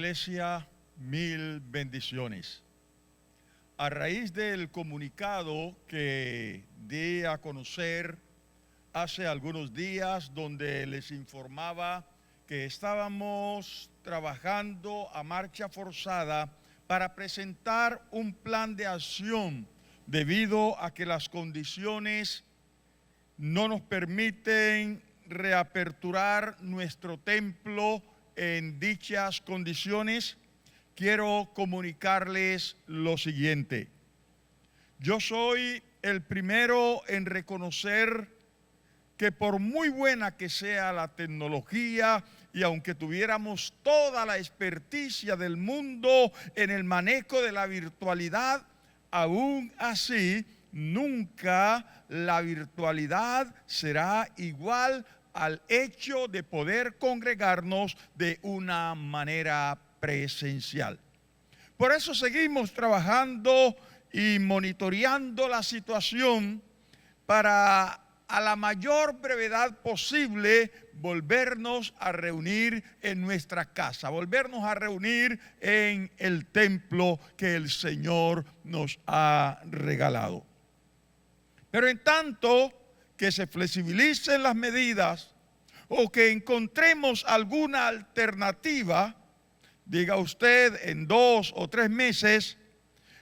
Iglesia, mil bendiciones. A raíz del comunicado que di a conocer hace algunos días, donde les informaba que estábamos trabajando a marcha forzada para presentar un plan de acción debido a que las condiciones no nos permiten reaperturar nuestro templo en dichas condiciones, quiero comunicarles lo siguiente. Yo soy el primero en reconocer que por muy buena que sea la tecnología y aunque tuviéramos toda la experticia del mundo en el manejo de la virtualidad, aún así nunca la virtualidad será igual al hecho de poder congregarnos de una manera presencial. Por eso seguimos trabajando y monitoreando la situación para a la mayor brevedad posible volvernos a reunir en nuestra casa, volvernos a reunir en el templo que el Señor nos ha regalado. Pero en tanto que se flexibilicen las medidas o que encontremos alguna alternativa, diga usted en 2 o 3 meses,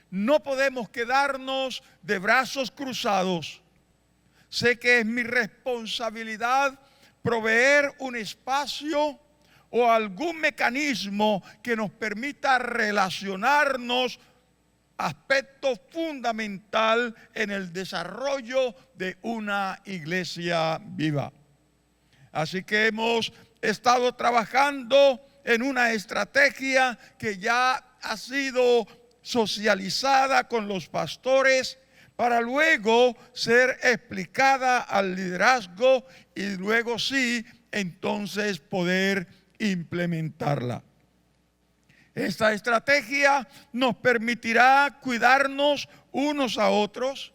no podemos quedarnos de brazos cruzados. Sé que es mi responsabilidad proveer un espacio o algún mecanismo que nos permita relacionarnos, aspecto fundamental en el desarrollo de una iglesia viva. Así que hemos estado trabajando en una estrategia que ya ha sido socializada con los pastores para luego ser explicada al liderazgo y luego sí, entonces poder implementarla. Esta estrategia nos permitirá cuidarnos unos a otros,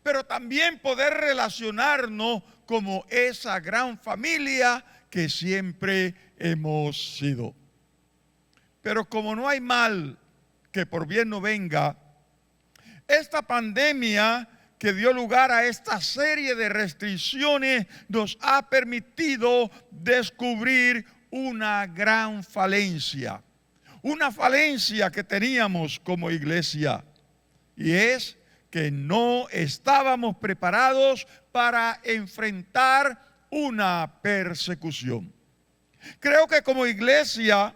pero también poder relacionarnos como esa gran familia que siempre hemos sido. Pero como no hay mal que por bien no venga, esta pandemia que dio lugar a esta serie de restricciones nos ha permitido descubrir una gran falencia. Una falencia que teníamos como iglesia, y es que no estábamos preparados para enfrentar una persecución. Creo que como iglesia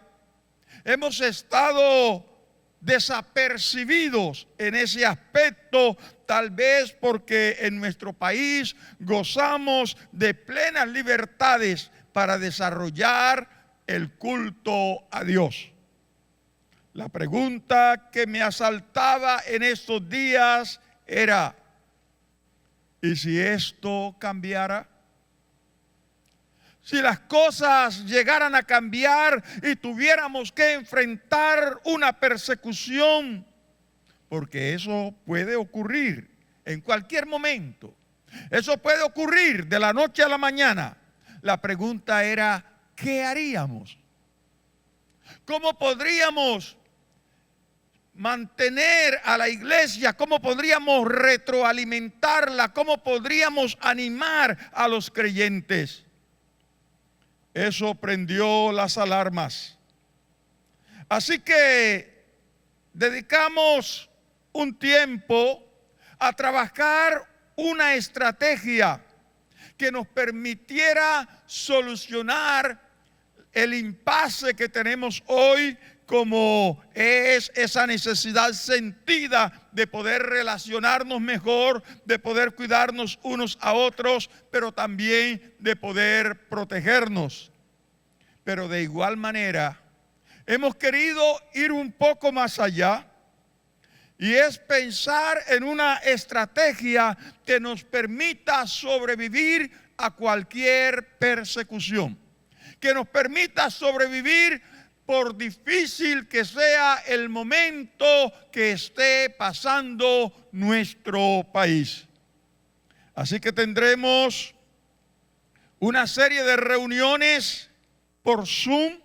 hemos estado desapercibidos en ese aspecto, tal vez porque en nuestro país gozamos de plenas libertades para desarrollar el culto a Dios. La pregunta que me asaltaba en estos días era: ¿y si esto cambiara? Si las cosas llegaran a cambiar y tuviéramos que enfrentar una persecución, porque eso puede ocurrir en cualquier momento. Eso puede ocurrir de la noche a la mañana. La pregunta era: ¿qué haríamos? ¿Cómo podríamos mantener a la iglesia? ¿Cómo podríamos retroalimentarla? ¿Cómo podríamos animar a los creyentes? Eso prendió las alarmas. Así que dedicamos un tiempo a trabajar una estrategia que nos permitiera solucionar el impasse que tenemos hoy, como es esa necesidad sentida de poder relacionarnos mejor, de poder cuidarnos unos a otros, pero también de poder protegernos. Pero de igual manera, hemos querido ir un poco más allá, y es pensar en una estrategia que nos permita sobrevivir a cualquier persecución, que nos permita sobrevivir por difícil que sea el momento que esté pasando nuestro país. Así que tendremos una serie de reuniones por Zoom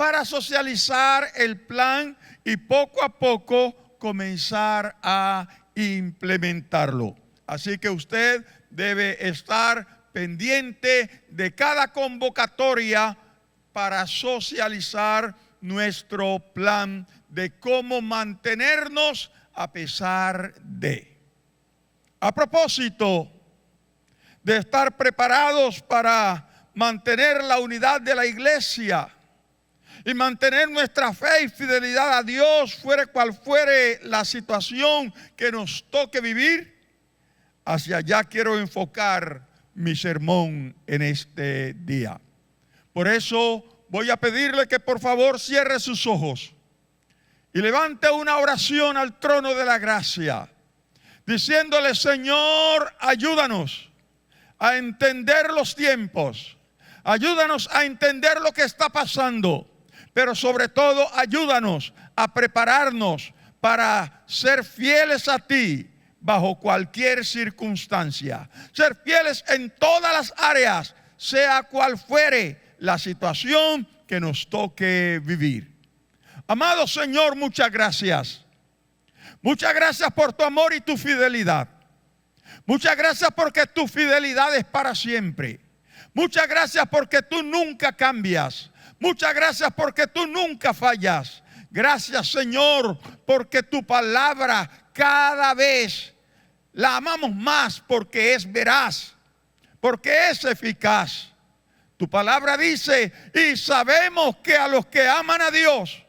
para socializar el plan y poco a poco comenzar a implementarlo. Así que usted debe estar pendiente de cada convocatoria para socializar nuestro plan de cómo mantenernos a pesar de. A propósito de estar preparados para mantener la unidad de la iglesia y mantener nuestra fe y fidelidad a Dios, fuere cual fuere la situación que nos toque vivir, hacia allá quiero enfocar mi sermón en este día. Por eso voy a pedirle que por favor cierre sus ojos y levante una oración al trono de la gracia, diciéndole: Señor, ayúdanos a entender los tiempos, ayúdanos a entender lo que está pasando, pero sobre todo ayúdanos a prepararnos para ser fieles a ti bajo cualquier circunstancia, ser fieles en todas las áreas, sea cual fuere la situación que nos toque vivir. Amado Señor, muchas gracias. Muchas gracias por tu amor y tu fidelidad. Muchas gracias porque tu fidelidad es para siempre. Muchas gracias porque tú nunca cambias. Muchas gracias porque tú nunca fallas. Gracias, Señor, porque tu palabra cada vez la amamos más porque es veraz, porque es eficaz. Tu palabra dice: y sabemos que a los que aman a Dios,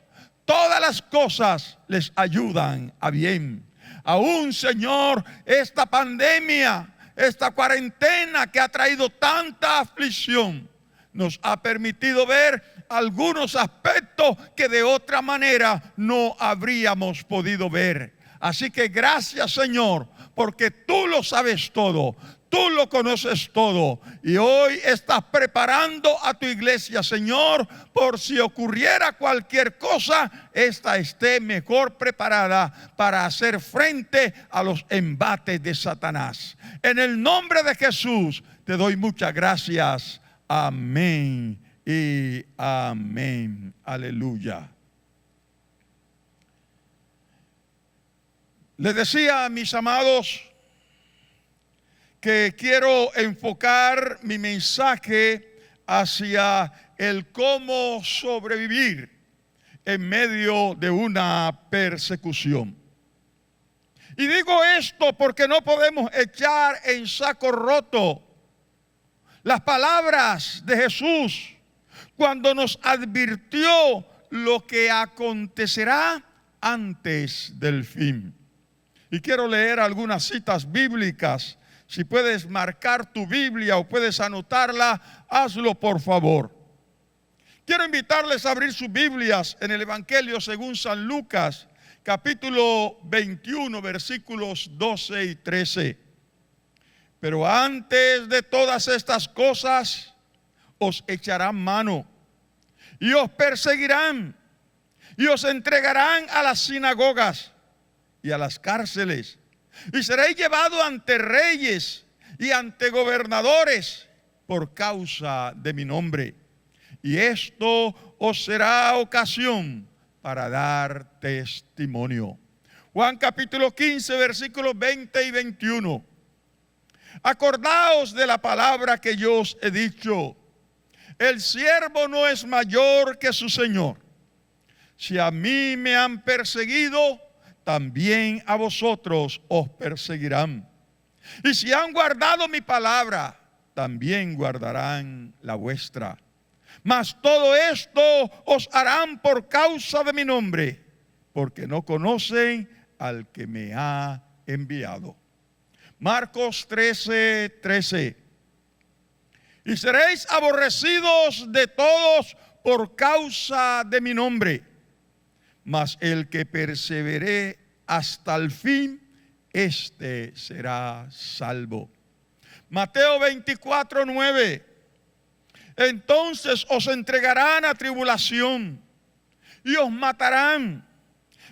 todas las cosas les ayudan a bien. Aún, Señor, esta pandemia, esta cuarentena que ha traído tanta aflicción, nos ha permitido ver algunos aspectos que de otra manera no habríamos podido ver. Así que gracias, Señor, porque tú lo sabes todo. Tú lo conoces todo y hoy estás preparando a tu iglesia, Señor, por si ocurriera cualquier cosa, esta esté mejor preparada para hacer frente a los embates de Satanás. En el nombre de Jesús te doy muchas gracias. Amén y amén. Aleluya. Les decía a mis amados que quiero enfocar mi mensaje hacia el cómo sobrevivir en medio de una persecución. Y digo esto porque no podemos echar en saco roto las palabras de Jesús cuando nos advirtió lo que acontecerá antes del fin. Y quiero leer algunas citas bíblicas. Si puedes marcar tu Biblia o puedes anotarla, hazlo por favor. Quiero invitarles a abrir sus Biblias en el Evangelio según San Lucas, capítulo 21, versículos 12 y 13. Pero antes de todas estas cosas, os echarán mano y os perseguirán y os entregarán a las sinagogas y a las cárceles. Y seréis llevados ante reyes y ante gobernadores por causa de mi nombre. Y esto os será ocasión para dar testimonio. Juan capítulo 15, versículos 20 y 21. Acordaos de la palabra que yo os he dicho. El siervo no es mayor que su Señor. Si a mí me han perseguido, también a vosotros os perseguirán. Y si han guardado mi palabra, también guardarán la vuestra. Mas todo esto os harán por causa de mi nombre, porque no conocen al que me ha enviado. Marcos 13, 13. Y seréis aborrecidos de todos por causa de mi nombre. Mas el que persevere hasta el fin, este será salvo. Mateo 24, 9. Entonces os entregarán a tribulación y os matarán,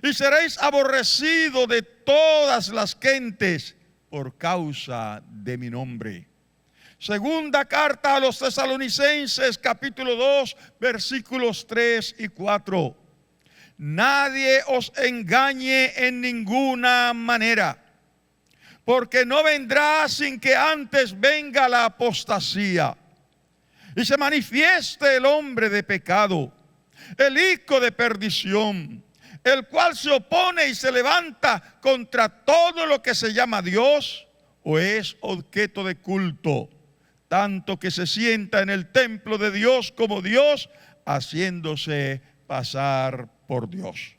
y seréis aborrecidos de todas las gentes por causa de mi nombre. Segunda carta a los Tesalonicenses, capítulo 2, versículos 3 y 4. Nadie os engañe en ninguna manera, porque no vendrá sin que antes venga la apostasía y se manifieste el hombre de pecado, el hijo de perdición, el cual se opone y se levanta contra todo lo que se llama Dios o es objeto de culto, tanto que se sienta en el templo de Dios como Dios, haciéndose pasar por Dios.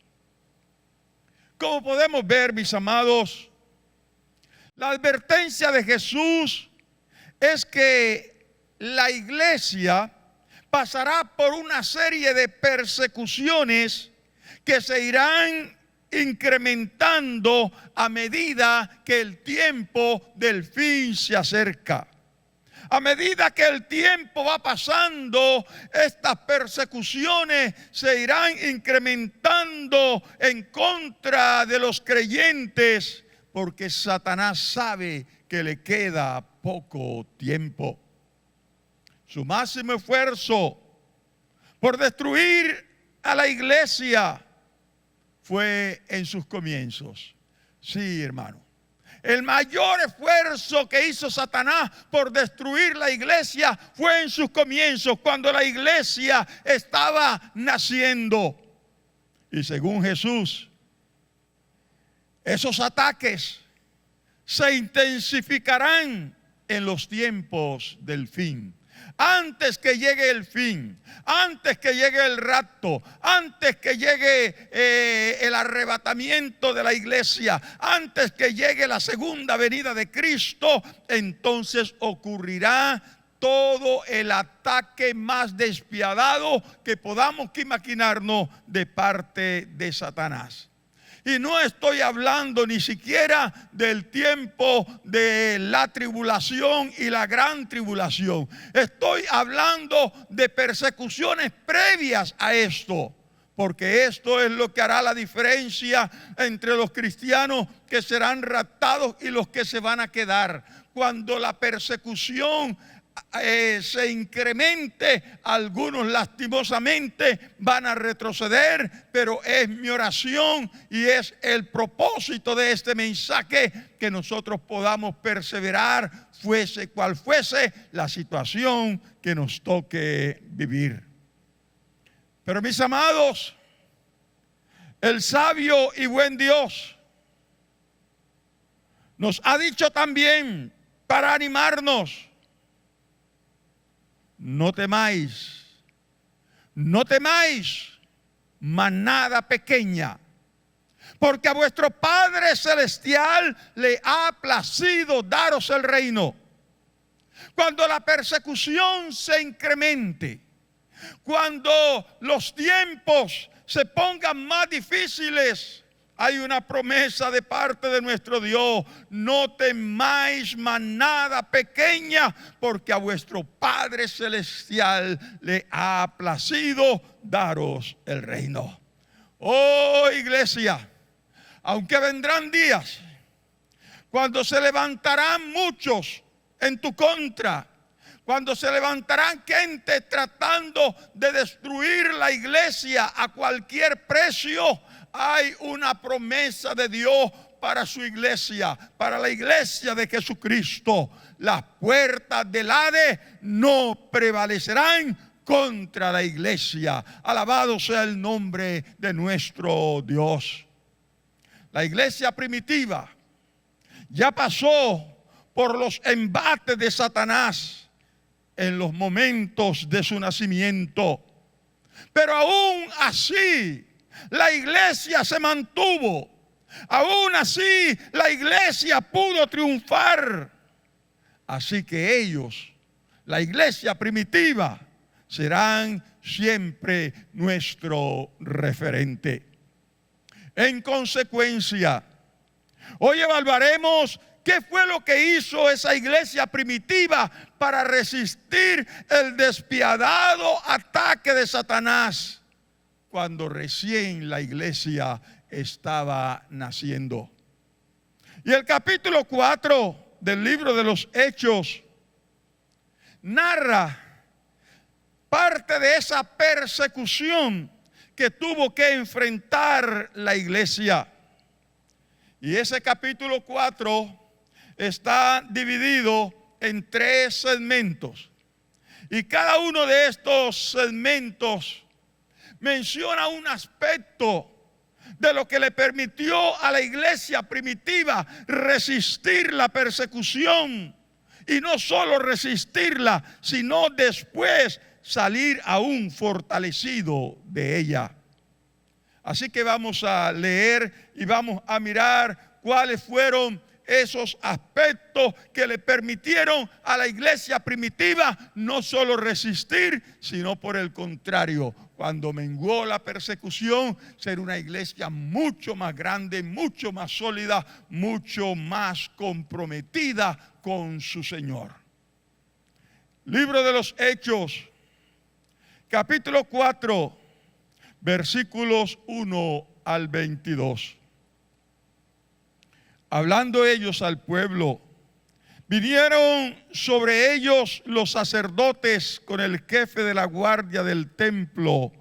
Como podemos ver, mis amados, la advertencia de Jesús es que la iglesia pasará por una serie de persecuciones que se irán incrementando a medida que el tiempo del fin se acerca. A medida que el tiempo va pasando, estas persecuciones se irán incrementando en contra de los creyentes, porque Satanás sabe que le queda poco tiempo. Su máximo esfuerzo por destruir a la iglesia fue en sus comienzos. Sí, hermano. El mayor esfuerzo que hizo Satanás por destruir la iglesia fue en sus comienzos, cuando la iglesia estaba naciendo. Y según Jesús, esos ataques se intensificarán en los tiempos del fin. Antes que llegue el fin, antes que llegue el rapto, antes que llegue el arrebatamiento de la iglesia, antes que llegue la segunda venida de Cristo, entonces ocurrirá todo el ataque más despiadado que podamos imaginarnos de parte de Satanás. Y no estoy hablando ni siquiera del tiempo de la tribulación y la gran tribulación. Estoy hablando de persecuciones previas a esto. Porque esto es lo que hará la diferencia entre los cristianos que serán raptados y los que se van a quedar. Cuando la persecución se incremente, algunos lastimosamente van a retroceder, pero es mi oración y es el propósito de este mensaje que nosotros podamos perseverar, fuese cual fuese la situación que nos toque vivir. Pero mis amados, el sabio y buen Dios nos ha dicho también para animarnos: no temáis, manada pequeña, porque a vuestro Padre Celestial le ha placido daros el reino. Cuando la persecución se incremente, cuando los tiempos se pongan más difíciles, hay una promesa de parte de nuestro Dios: no temáis, manada pequeña, porque a vuestro Padre Celestial le ha placido daros el reino. Oh, iglesia, aunque vendrán días cuando se levantarán muchos en tu contra, cuando se levantarán gente tratando de destruir la iglesia a cualquier precio, hay una promesa de Dios para su iglesia, para la iglesia de Jesucristo. Las puertas del Hades no prevalecerán contra la iglesia. Alabado sea el nombre de nuestro Dios. La iglesia primitiva ya pasó por los embates de Satanás en los momentos de su nacimiento, pero aún así la iglesia se mantuvo. Aún así la iglesia pudo triunfar. Así que ellos, la iglesia primitiva, serán siempre nuestro referente. En consecuencia, hoy evaluaremos qué fue lo que hizo esa iglesia primitiva para resistir el despiadado ataque de Satanás cuando recién la iglesia estaba naciendo. Y el capítulo 4 del libro de los Hechos narra parte de esa persecución que tuvo que enfrentar la iglesia. Y ese capítulo 4 está dividido en 3 segmentos. Y cada uno de estos segmentos menciona un aspecto de lo que le permitió a la iglesia primitiva resistir la persecución. Y no solo resistirla, sino después salir aún fortalecido de ella. Así que vamos a leer y vamos a mirar cuáles fueron esos aspectos que le permitieron a la iglesia primitiva no solo resistir, sino por el contrario, cuando menguó la persecución, ser una iglesia mucho más grande, mucho más sólida, mucho más comprometida con su Señor. Libro de los Hechos, capítulo 4, versículos 1 al 22. Hablando ellos al pueblo, vinieron sobre ellos los sacerdotes con el jefe de la guardia del templo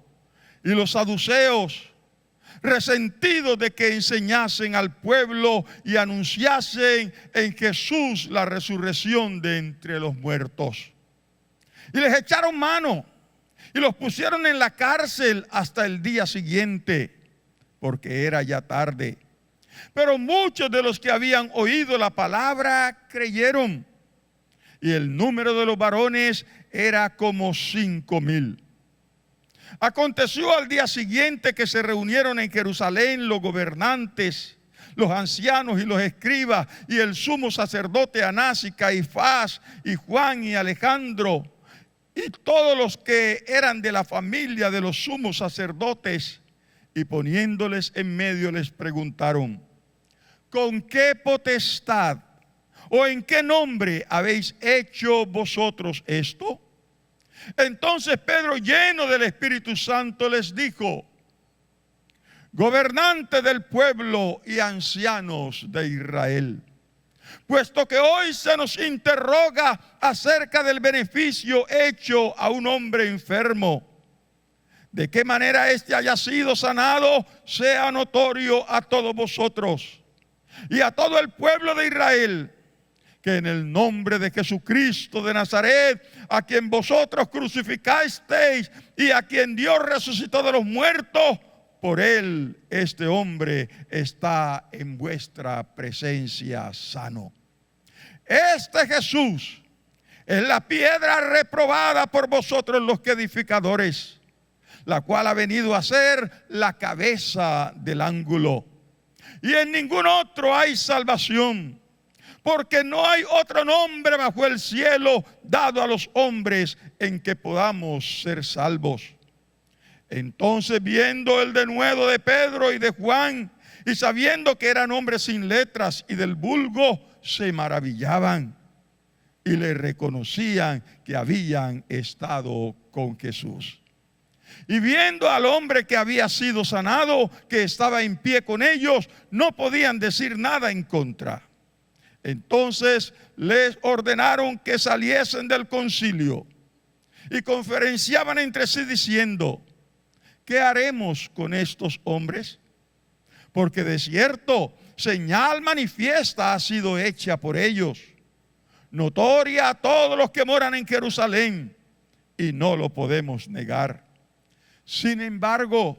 y los saduceos, resentidos de que enseñasen al pueblo y anunciasen en Jesús la resurrección de entre los muertos. Y les echaron mano y los pusieron en la cárcel hasta el día siguiente, porque era ya tarde. Pero muchos de los que habían oído la palabra creyeron, y el número de los varones era como 5,000. Aconteció al día siguiente que se reunieron en Jerusalén los gobernantes, los ancianos y los escribas, y el sumo sacerdote Anás y Caifás, y Juan y Alejandro, y todos los que eran de la familia de los sumos sacerdotes, y poniéndoles en medio les preguntaron: ¿con qué potestad o en qué nombre habéis hecho vosotros esto? Entonces Pedro, lleno del Espíritu Santo, les dijo: gobernantes del pueblo y ancianos de Israel, puesto que hoy se nos interroga acerca del beneficio hecho a un hombre enfermo, de qué manera éste haya sido sanado, sea notorio a todos vosotros y a todo el pueblo de Israel, que en el nombre de Jesucristo de Nazaret, a quien vosotros crucificasteis y a quien Dios resucitó de los muertos, por él este hombre está en vuestra presencia sano. Este Jesús es la piedra reprobada por vosotros los que edificadores, la cual ha venido a ser la cabeza del ángulo. Y en ningún otro hay salvación, porque no hay otro nombre bajo el cielo dado a los hombres en que podamos ser salvos. Entonces, viendo el denuedo de Pedro y de Juan, y sabiendo que eran hombres sin letras y del vulgo, se maravillaban y le reconocían que habían estado con Jesús. Y viendo al hombre que había sido sanado, que estaba en pie con ellos, no podían decir nada en contra. Entonces les ordenaron que saliesen del concilio y conferenciaban entre sí diciendo: ¿qué haremos con estos hombres? Porque de cierto, señal manifiesta ha sido hecha por ellos, notoria a todos los que moran en Jerusalén, y no lo podemos negar. Sin embargo,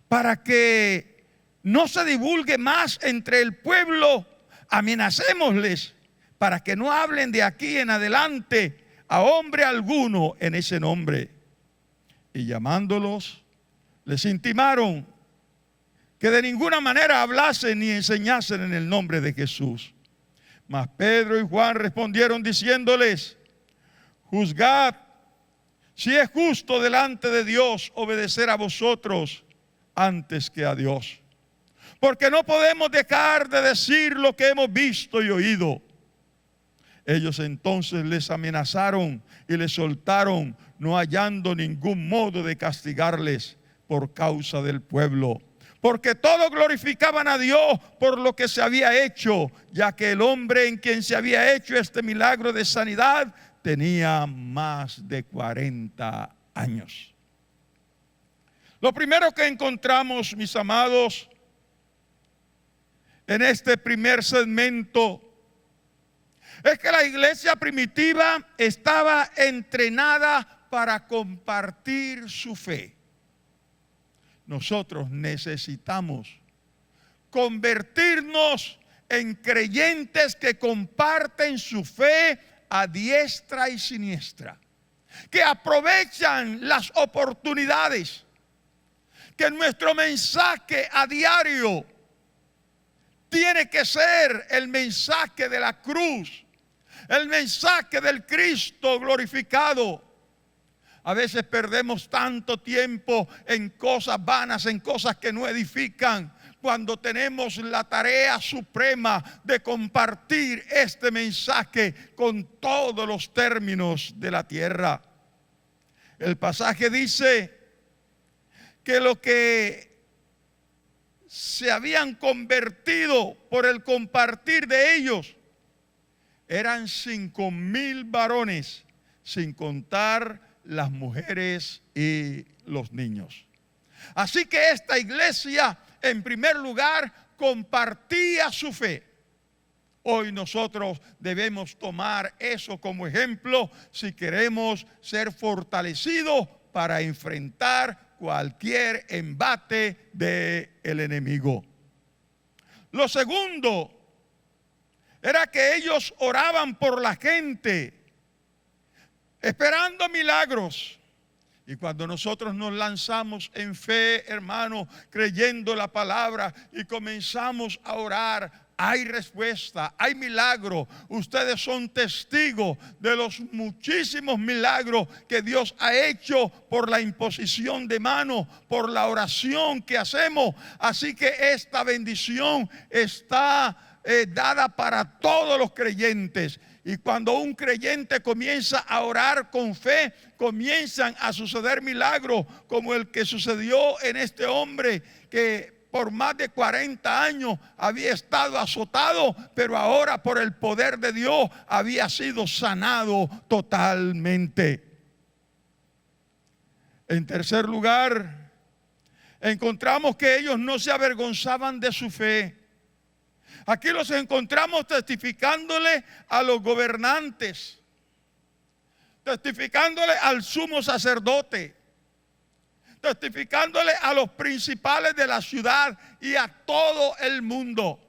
para que no se divulgue más entre el pueblo, amenacémosles para que no hablen de aquí en adelante a hombre alguno en ese nombre. Y llamándolos, les intimaron que de ninguna manera hablasen ni enseñasen en el nombre de Jesús. Mas Pedro y Juan respondieron diciéndoles: juzgad si es justo delante de Dios obedecer a vosotros antes que a Dios. Porque no podemos dejar de decir lo que hemos visto y oído. Ellos entonces les amenazaron y les soltaron, no hallando ningún modo de castigarles por causa del pueblo. Porque todos glorificaban a Dios por lo que se había hecho, ya que el hombre en quien se había hecho este milagro de sanidad tenía más de 40 años. Lo primero que encontramos, mis amados, en este primer segmento, es que la iglesia primitiva estaba entrenada para compartir su fe. Nosotros necesitamos convertirnos en creyentes que comparten su fe a diestra y siniestra, que aprovechan las oportunidades, que nuestro mensaje a diario tiene que ser el mensaje de la cruz, el mensaje del Cristo glorificado. A veces perdemos tanto tiempo en cosas vanas, en cosas que no edifican, cuando tenemos la tarea suprema de compartir este mensaje con todos los términos de la tierra. El pasaje dice que lo que se habían convertido por el compartir de ellos eran 5,000 varones, sin contar las mujeres y los niños. Así que esta iglesia, en primer lugar, compartía su fe. Hoy nosotros debemos tomar eso como ejemplo si queremos ser fortalecidos para enfrentar cualquier embate del enemigo. Lo segundo era que ellos oraban por la gente, esperando milagros. Y cuando nosotros nos lanzamos en fe, hermano, creyendo la palabra y comenzamos a orar, hay respuesta, hay milagro. Ustedes son testigos de los muchísimos milagros que Dios ha hecho por la imposición de manos, por la oración que hacemos. Así que esta bendición está dada para todos los creyentes. Y cuando un creyente comienza a orar con fe, comienzan a suceder milagros como el que sucedió en este hombre que por más de 40 años había estado azotado, pero ahora por el poder de Dios había sido sanado totalmente. En tercer lugar, encontramos que ellos no se avergonzaban de su fe. Aquí los encontramos testificándole a los gobernantes, testificándole al sumo sacerdote, testificándole a los principales de la ciudad y a todo el mundo.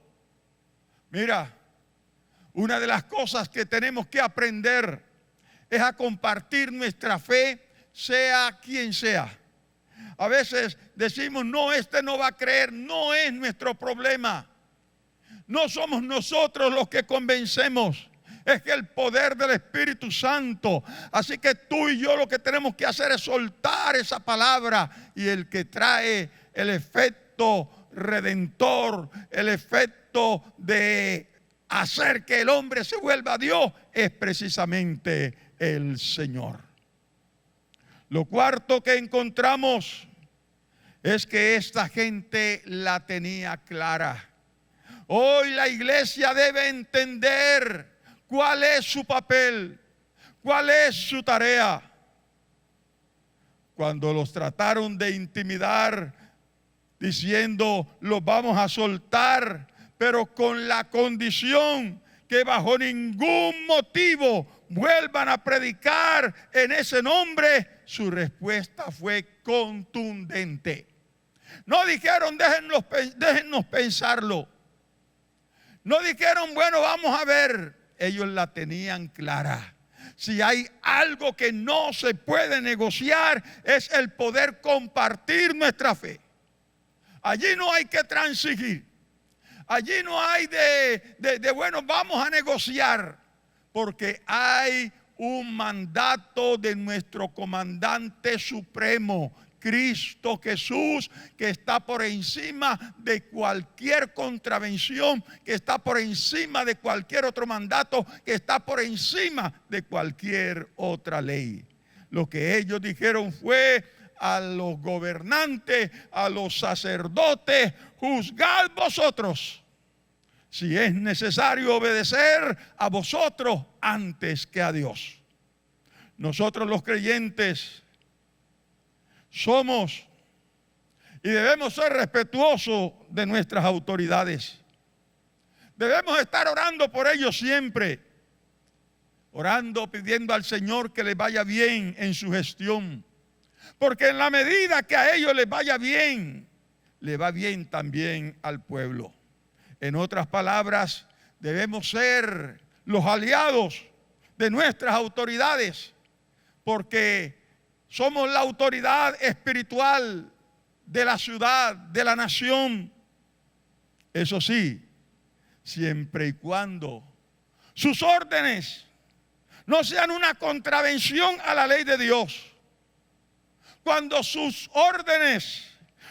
Mira, una de las cosas que tenemos que aprender es a compartir nuestra fe, sea quien sea. A veces decimos, no, este no va a creer, no es nuestro problema. No somos nosotros los que convencemos, es que el poder del Espíritu Santo. Así que tú y yo lo que tenemos que hacer es soltar esa palabra, y el que trae el efecto redentor, el efecto de hacer que el hombre se vuelva a Dios, es precisamente el Señor. Lo cuarto que encontramos es que esta gente la tenía clara. Hoy la iglesia debe entender cuál es su papel, cuál es su tarea. Cuando los trataron de intimidar, diciendo, los vamos a soltar, pero con la condición que bajo ningún motivo vuelvan a predicar en ese nombre, su respuesta fue contundente. No dijeron, déjennos pensarlo. No dijeron, bueno, vamos a ver. Ellos la tenían clara. Si hay algo que no se puede negociar, es el poder compartir nuestra fe. Allí no hay que transigir. Allí no hay bueno, vamos a negociar. Porque hay un mandato de nuestro comandante supremo, Cristo Jesús, que está por encima de cualquier contravención, que está por encima de cualquier otro mandato, que está por encima de cualquier otra ley. Lo que ellos dijeron fue a los gobernantes, a los sacerdotes, juzgad vosotros si es necesario obedecer a vosotros antes que a Dios. Nosotros los creyentes somos y debemos ser respetuosos de nuestras autoridades. Debemos estar orando por ellos siempre. Orando, pidiendo al Señor que les vaya bien en su gestión. Porque en la medida que a ellos les vaya bien, le va bien también al pueblo. En otras palabras, debemos ser los aliados de nuestras autoridades, porque somos la autoridad espiritual de la ciudad, de la nación. Eso sí, siempre y cuando sus órdenes no sean una contravención a la ley de Dios. Cuando sus órdenes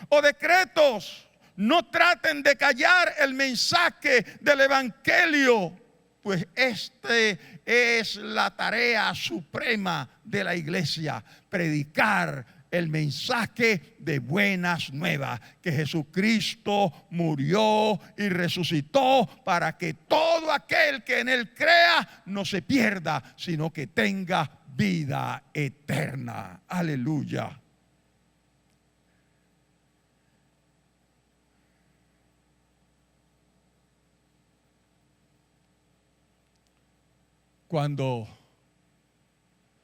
o decretos no traten de callar el mensaje del evangelio, pues es la tarea suprema de la iglesia, predicar el mensaje de buenas nuevas, que Jesucristo murió y resucitó para que todo aquel que en Él crea no se pierda, sino que tenga vida eterna. Aleluya. Cuando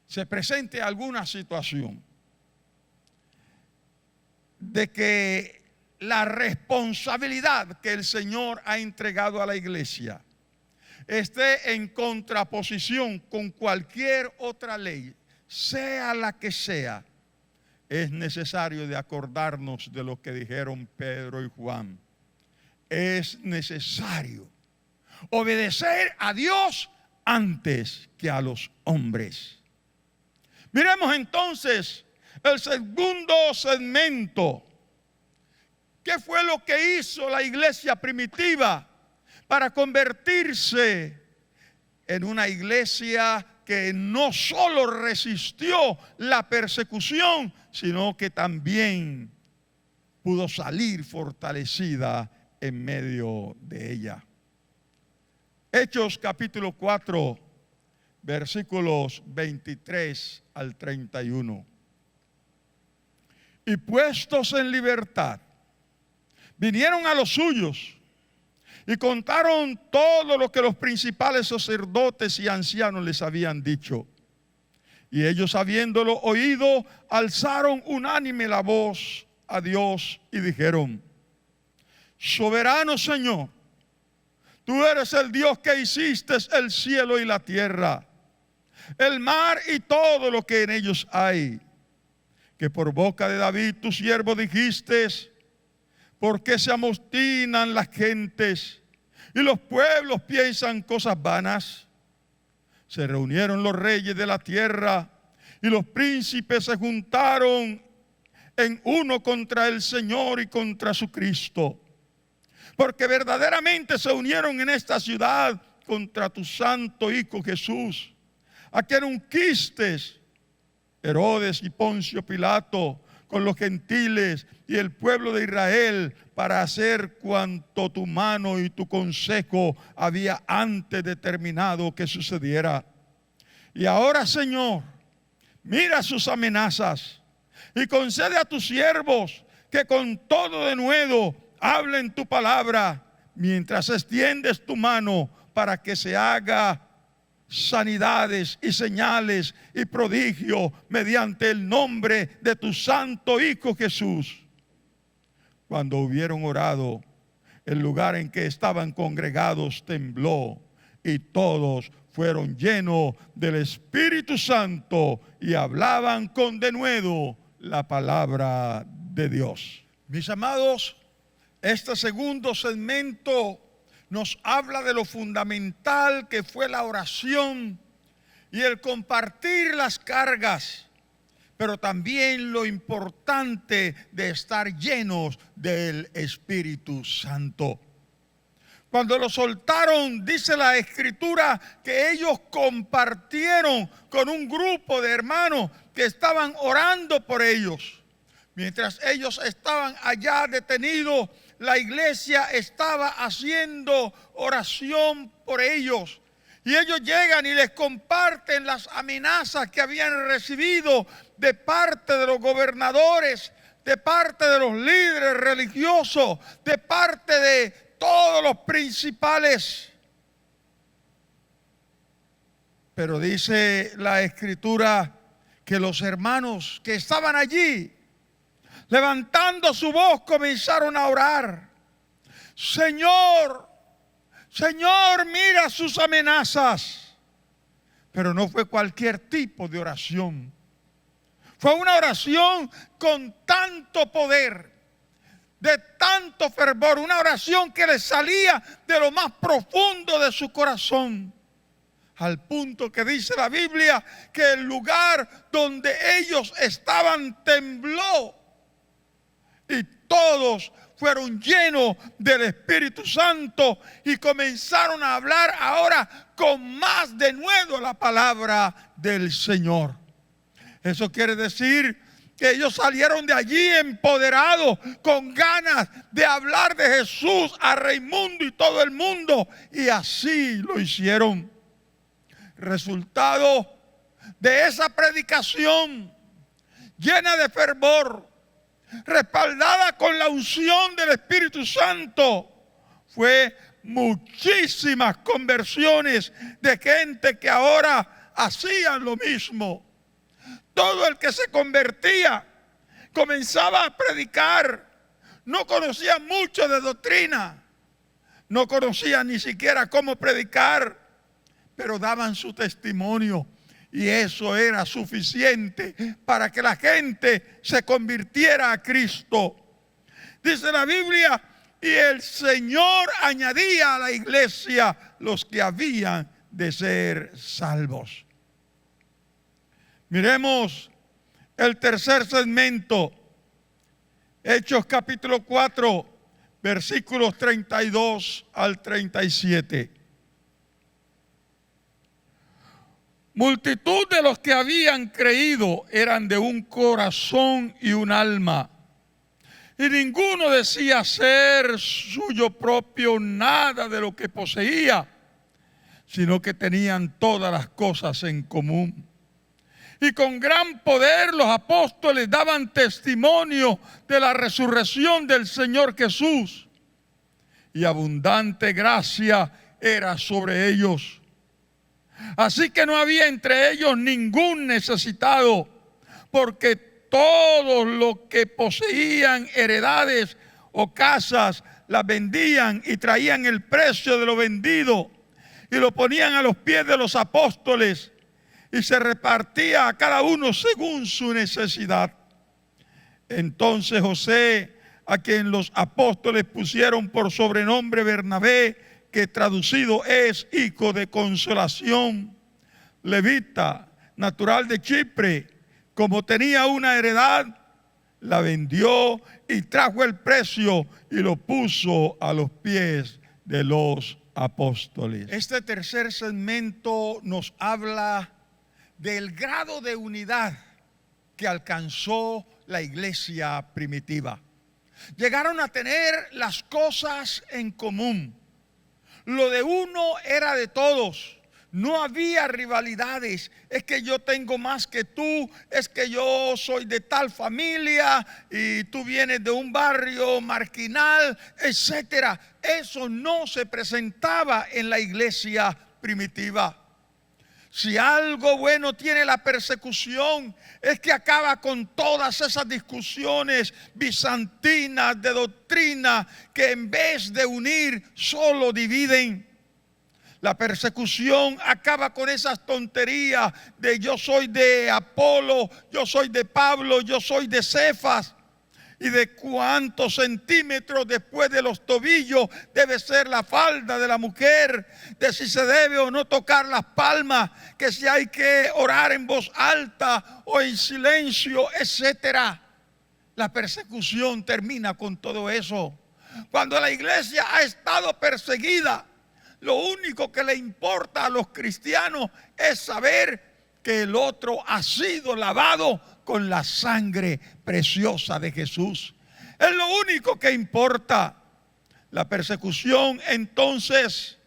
se presente alguna situación de que la responsabilidad que el Señor ha entregado a la iglesia esté en contraposición con cualquier otra ley, sea la que sea, es necesario de acordarnos de lo que dijeron Pedro y Juan. Es necesario obedecer a Dios antes que a los hombres. Miremos entonces el segundo segmento. ¿Qué fue lo que hizo la iglesia primitiva para convertirse en una iglesia que no solo resistió la persecución, sino que también pudo salir fortalecida en medio de ella? Hechos capítulo 4, versículos 23 al 31. Y puestos en libertad, vinieron a los suyos y contaron todo lo que los principales sacerdotes y ancianos les habían dicho. Y ellos, habiéndolo oído, alzaron unánime la voz a Dios y dijeron: Soberano Señor, tú eres el Dios que hiciste el cielo y la tierra, el mar y todo lo que en ellos hay. Que por boca de David tu siervo dijiste: ¿por qué se amostinan las gentes y los pueblos piensan cosas vanas? Se reunieron los reyes de la tierra y los príncipes se juntaron en uno contra el Señor y contra su Cristo. Porque verdaderamente se unieron en esta ciudad contra tu santo Hijo Jesús, a quien ungiste, Herodes y Poncio Pilato, con los gentiles y el pueblo de Israel, para hacer cuanto tu mano y tu consejo había antes determinado que sucediera. Y ahora, Señor, mira sus amenazas y concede a tus siervos que con todo denuedo hablen tu palabra, mientras extiendes tu mano para que se haga sanidades y señales y prodigios mediante el nombre de tu santo Hijo Jesús. Cuando hubieron orado, el lugar en que estaban congregados tembló y todos fueron llenos del Espíritu Santo y hablaban con denuedo la palabra de Dios. Mis amados, este segundo segmento nos habla de lo fundamental que fue la oración y el compartir las cargas, pero también lo importante de estar llenos del Espíritu Santo. Cuando lo soltaron, dice la Escritura, que ellos compartieron con un grupo de hermanos que estaban orando por ellos. Mientras ellos estaban allá detenidos, la iglesia estaba haciendo oración por ellos. Y ellos llegan y les comparten las amenazas que habían recibido de parte de los gobernadores, de parte de los líderes religiosos, de parte de todos los principales. Pero dice la Escritura que los hermanos que estaban allí, levantando su voz, comenzaron a orar. Señor, Señor, mira sus amenazas. Pero no fue cualquier tipo de oración. Fue una oración con tanto poder, de tanto fervor, una oración que les salía de lo más profundo de su corazón. Al punto que dice la Biblia que el lugar donde ellos estaban tembló. Y todos fueron llenos del Espíritu Santo y comenzaron a hablar ahora con más denuedo la palabra del Señor. Eso quiere decir que ellos salieron de allí empoderados, con ganas de hablar de Jesús a Raimundo y todo el mundo. Y así lo hicieron. Resultado de esa predicación llena de fervor, respaldada con la unción del Espíritu Santo, fue muchísimas conversiones de gente que ahora hacían lo mismo. Todo el que se convertía comenzaba a predicar. No conocía mucho de doctrina, no conocía ni siquiera cómo predicar, pero daban su testimonio. Y eso era suficiente para que la gente se convirtiera a Cristo. Dice la Biblia, y el Señor añadía a la iglesia los que habían de ser salvos. Miremos el tercer segmento, Hechos capítulo 4, versículos 32 al 37. Multitud de los que habían creído eran de un corazón y un alma, y ninguno decía ser suyo propio nada de lo que poseía, sino que tenían todas las cosas en común. Y con gran poder los apóstoles daban testimonio de la resurrección del Señor Jesús, y abundante gracia era sobre ellos. Así que no había entre ellos ningún necesitado, porque todos los que poseían heredades o casas las vendían y traían el precio de lo vendido y lo ponían a los pies de los apóstoles, y se repartía a cada uno según su necesidad. Entonces José, a quien los apóstoles pusieron por sobrenombre Bernabé, que traducido es hijo de consolación, levita, natural de Chipre, como tenía una heredad, la vendió y trajo el precio y lo puso a los pies de los apóstoles. Este tercer segmento nos habla del grado de unidad que alcanzó la iglesia primitiva. Llegaron a tener las cosas en común. Lo de uno era de todos. No había rivalidades. Es que yo tengo más que tú. Es que yo soy de tal familia y tú vienes de un barrio marginal, etcétera. Eso no se presentaba en la iglesia primitiva. Si algo bueno tiene la persecución, es que acaba con todas esas discusiones bizantinas de doctrina que en vez de unir solo dividen. La persecución acaba con esas tonterías de yo soy de Apolo, yo soy de Pablo, yo soy de Cefas. Y de cuántos centímetros después de los tobillos debe ser la falda de la mujer, de si se debe o no tocar las palmas, que si hay que orar en voz alta o en silencio, etcétera. La persecución termina con todo eso. Cuando la iglesia ha estado perseguida, lo único que le importa a los cristianos es saber que el otro ha sido lavado con la sangre preciosa de Jesús. Es lo único que importa. La persecución entonces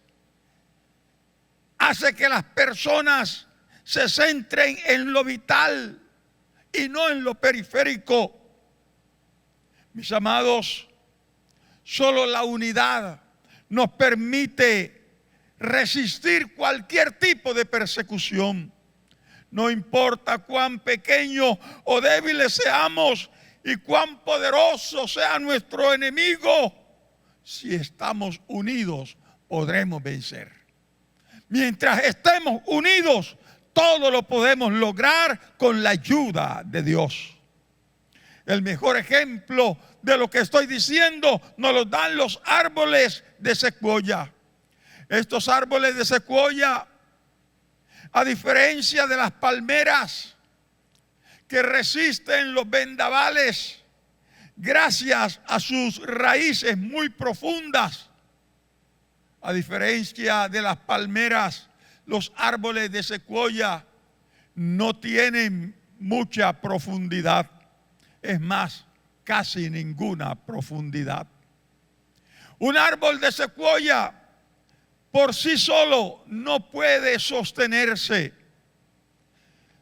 hace que las personas se centren en lo vital y no en lo periférico. Mis amados, solo la unidad nos permite resistir cualquier tipo de persecución. No importa cuán pequeños o débiles seamos y cuán poderoso sea nuestro enemigo, si estamos unidos podremos vencer. Mientras estemos unidos, todo lo podemos lograr con la ayuda de Dios. El mejor ejemplo de lo que estoy diciendo nos lo dan los árboles de secuoya. Estos árboles de secuoya, a diferencia de las palmeras que resisten los vendavales, gracias a sus raíces muy profundas, a diferencia de las palmeras, los árboles de secuoya no tienen mucha profundidad. Es más, casi ninguna profundidad. Un árbol de secuoya por sí solo no puede sostenerse.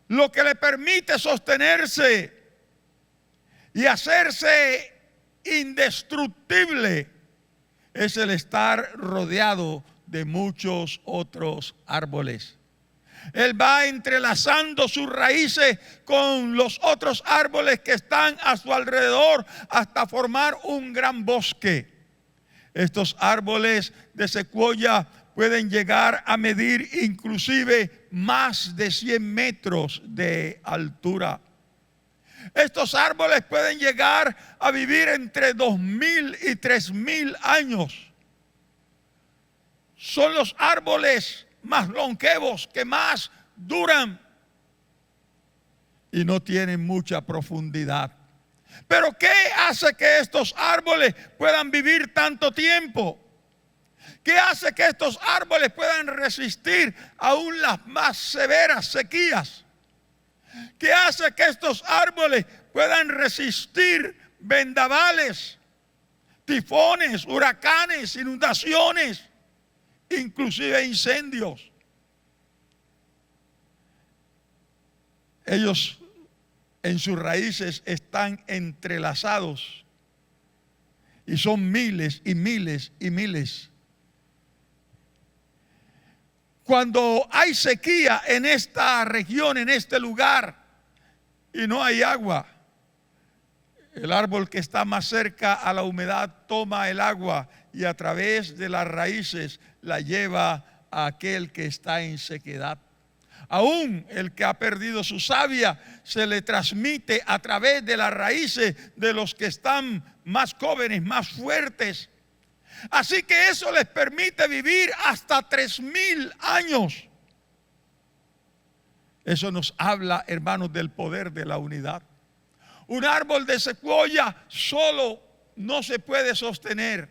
Lo que le permite sostenerse y hacerse indestructible es el estar rodeado de muchos otros árboles. Él va entrelazando sus raíces con los otros árboles que están a su alrededor hasta formar un gran bosque. Estos árboles de secuoya pueden llegar a medir inclusive más de 100 metros de altura. Estos árboles pueden llegar a vivir entre 2.000 y 3.000 años. Son los árboles más longevos, que más duran y no tienen mucha profundidad. Pero ¿qué hace que estos árboles puedan vivir tanto tiempo? ¿Qué hace que estos árboles puedan resistir aún las más severas sequías? ¿Qué hace que estos árboles puedan resistir vendavales, tifones, huracanes, inundaciones, inclusive incendios? Ellos en sus raíces están entrelazados y son miles y miles y miles. Cuando hay sequía en esta región, en este lugar, y no hay agua, el árbol que está más cerca a la humedad toma el agua y a través de las raíces la lleva a aquel que está en sequedad. Aún el que ha perdido su savia se le transmite a través de las raíces de los que están más jóvenes, más fuertes. Así que eso les permite vivir hasta 3.000 años. Eso nos habla, hermanos, del poder de la unidad. Un árbol de secuoya solo no se puede sostener,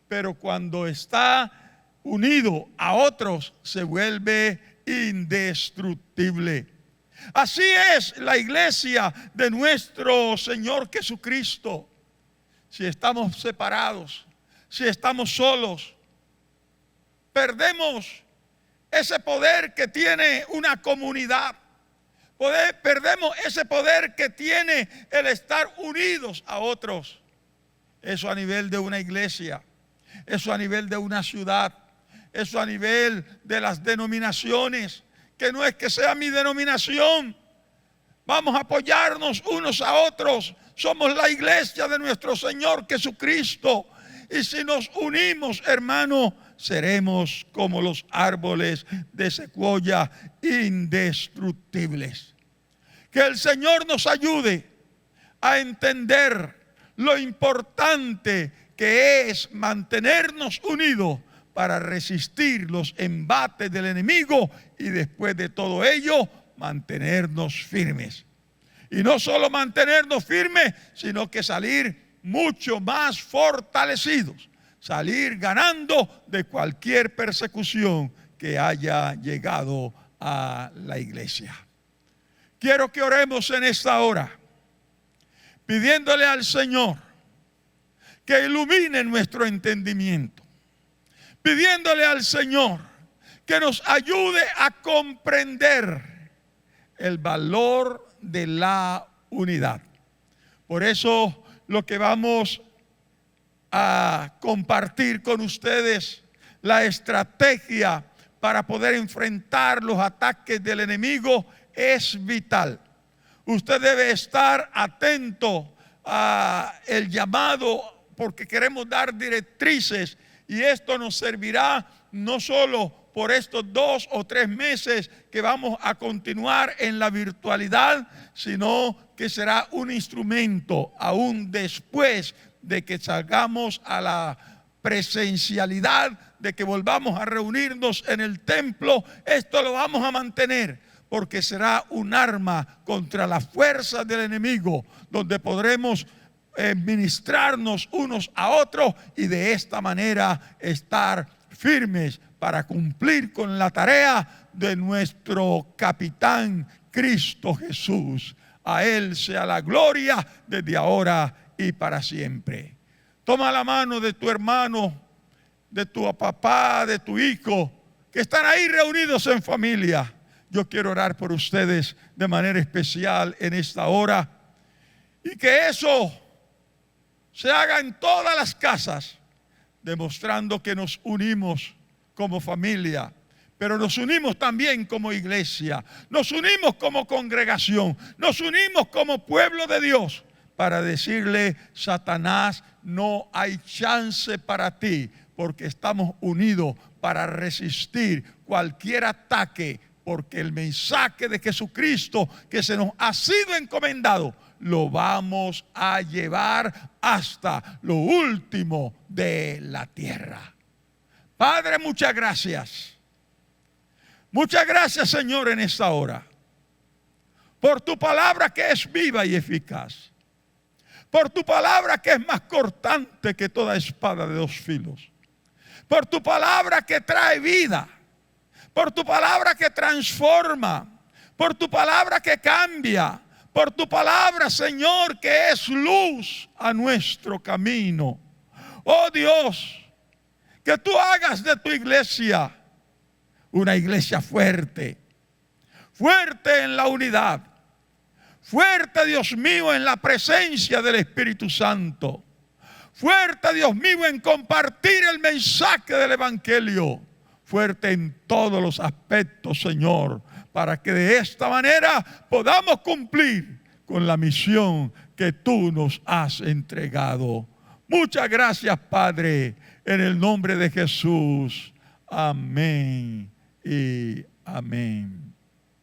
pero cuando está unido a otros se vuelve indestructible. Así es la iglesia de nuestro Señor Jesucristo. Si estamos separados, si estamos solos, perdemos ese poder que tiene una comunidad. Perdemos ese poder que tiene el estar unidos a otros. Eso a nivel de una iglesia, eso a nivel de una ciudad, eso a nivel de las denominaciones, que no es que sea mi denominación. Vamos a apoyarnos unos a otros. Somos la iglesia de nuestro Señor Jesucristo. Y si nos unimos, hermano, seremos como los árboles de secuoya, indestructibles. Que el Señor nos ayude a entender lo importante que es mantenernos unidos para resistir los embates del enemigo y después de todo ello mantenernos firmes. Y no solo mantenernos firmes, sino que salir mucho más fortalecidos, salir ganando de cualquier persecución que haya llegado a la iglesia. Quiero que oremos en esta hora, pidiéndole al Señor que ilumine nuestro entendimiento, pidiéndole al Señor que nos ayude a comprender el valor de la unidad. Por eso lo que vamos a compartir con ustedes, la estrategia para poder enfrentar los ataques del enemigo, es vital. Usted debe estar atento a el llamado, porque queremos dar directrices, y esto nos servirá no solo por estos 2 o 3 meses que vamos a continuar en la virtualidad, sino que será un instrumento aún después de que salgamos a la presencialidad, de que volvamos a reunirnos en el templo. Esto lo vamos a mantener, porque será un arma contra las fuerzas del enemigo, donde podremos ministrarnos unos a otros y de esta manera estar firmes para cumplir con la tarea de nuestro capitán Cristo Jesús. A Él sea la gloria desde ahora y para siempre. Toma la mano de tu hermano, de tu papá, de tu hijo, que están ahí reunidos en familia. Yo quiero orar por ustedes de manera especial en esta hora, y que eso se haga en todas las casas, demostrando que nos unimos como familia, pero nos unimos también como iglesia, nos unimos como congregación, nos unimos como pueblo de Dios, para decirle: Satanás, no hay chance para ti, porque estamos unidos para resistir cualquier ataque, porque el mensaje de Jesucristo que se nos ha sido encomendado lo vamos a llevar hasta lo último de la tierra. Padre, muchas gracias. Muchas gracias, Señor, en esta hora, por tu palabra que es viva y eficaz, por tu palabra que es más cortante que toda espada de 2 filos, por tu palabra que trae vida, por tu palabra que transforma, por tu palabra que cambia, por tu palabra, Señor, que es luz a nuestro camino. Oh Dios, que tú hagas de tu iglesia una iglesia fuerte, fuerte en la unidad, fuerte, Dios mío, en la presencia del Espíritu Santo, fuerte, Dios mío, en compartir el mensaje del Evangelio, fuerte en todos los aspectos, Señor, para que de esta manera podamos cumplir con la misión que tú nos has entregado. Muchas gracias, Padre, en el nombre de Jesús. Amén y amén.